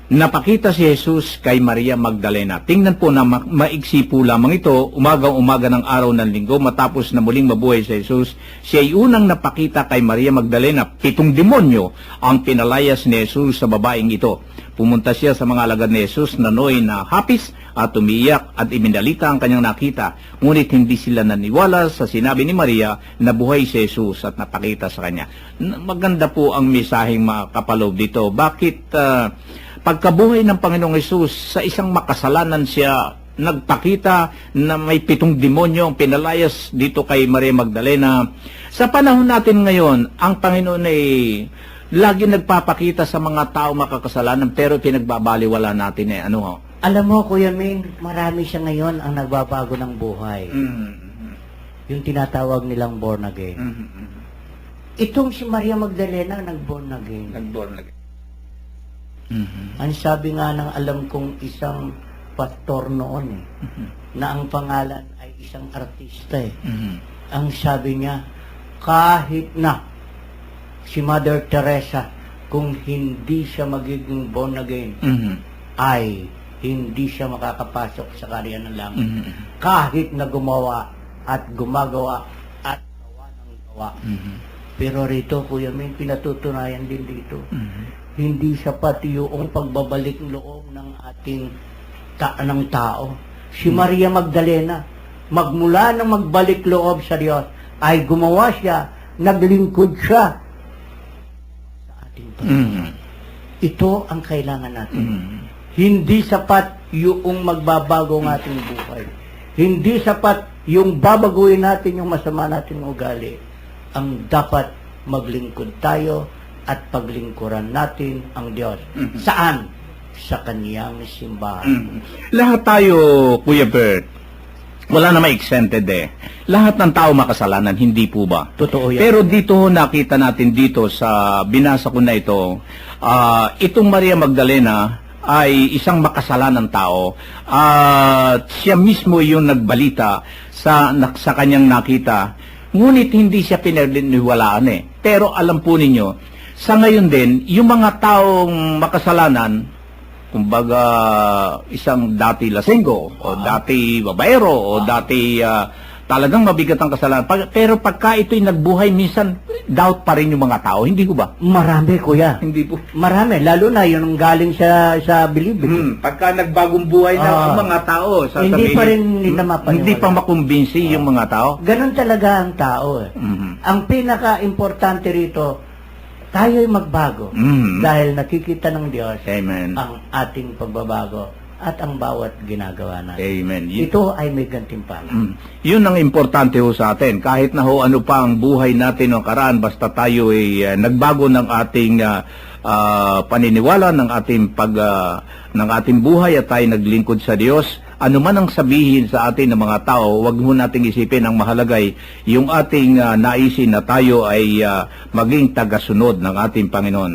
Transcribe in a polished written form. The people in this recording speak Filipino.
Napakita si Jesus kay Maria Magdalena. Tingnan po na maiksi po lamang ito, umagang-umaga ng araw ng linggo, matapos na muling mabuhay si Jesus, siya ay unang napakita kay Maria Magdalena. 7 demonyo ang pinalayas ni Jesus sa babaeng ito. Pumunta siya sa mga alagad ni Jesus na noy na hapis at umiyak at iminalita ang kanyang nakita. Ngunit hindi sila naniwala sa sinabi ni Maria na buhay si Jesus at napakita sa kanya. Maganda po ang mesaheng makapaloob dito. Bakit pagkabuhay ng Panginoong Hesus, sa isang makasalanan siya nagpakita na may 7 demonyo ang pinalayas dito kay Maria Magdalena. Sa panahon natin ngayon, ang Panginoon ay lagi nagpapakita sa mga tao makakasalanan pero pinagbabaliwala natin eh. Ano ho? Alam mo, Kuya Min, marami siya ngayon ang nagbabago ng buhay. Yung tinatawag nilang born again. Itong si Maria Magdalena nag-born again. Nag-born again. Ang sabi nga ng alam kong isang pastor noon na ang pangalan ay isang artista Ang sabi niya, kahit na si Mother Teresa, kung hindi siya magiging born again, ay hindi siya makakapasok sa kaharian ng langit. Kahit na gumawa at gumagawa at gawa ng gawa. Pero rito, Kuya Min, pinatutunayan din dito. Hindi sapat yung pagbabalik loob ng ating ng tao. Si Maria Magdalena, magmula ng magbalik loob sa Diyos, ay gumawa siya, naglingkod siya sa ating Panginoon. Ito ang kailangan natin. Hindi sapat yung magbabago ng ating buhay. Hindi sapat yung babaguhin natin yung masama nating ugali. Ang dapat maglingkod tayo at paglingkuran natin ang Diyos. Saan? Sa Kaniyang simbahan. Lahat tayo, Kuya Bert, wala na exempted eh. Lahat ng tao makasalanan, hindi po ba? Totoo yan. Pero dito, nakita natin dito sa binasa ko na ito, itong Maria Magdalena ay isang makasalanang tao at siya mismo yung nagbalita sa kanyang nakita. Ngunit hindi siya pinaniniwalaan eh. Pero alam po ninyo, sa ngayon din, yung mga taong makasalanan, kumbaga isang dati lasenggo, o dati babaero, o dati talagang mabigat ang kasalanan. Pero pagka ito'y nagbuhay, minsan doubt pa rin yung mga tao. Hindi ko ba? Marami, Kuya. Hindi po. Marami. Lalo na yung galing sa believe. Pagka nagbagong buhay na ang mga tao, hindi pa rin nila mapaniwala. Hindi pa makumbinsi yung mga tao. Ganon talaga ang tao eh. Ang pinaka-importante rito, tayo'y magbago dahil nakikita ng Diyos Amen. ang ating pagbabago at ang bawat ginagawa natin. Amen. Ito ay may gantimpala. Yun ang importante ho sa atin. Kahit na ho ano pa ang buhay natin ng karaan, basta tayo ay nagbago ng ating paniniwala, ng ating buhay at tayo naglingkod sa Diyos. Ano man ang sabihin sa atin ng mga tao, wag mo nating isipin, ang mahalagay yung ating naisin na tayo ay maging tagasunod ng ating Panginoon.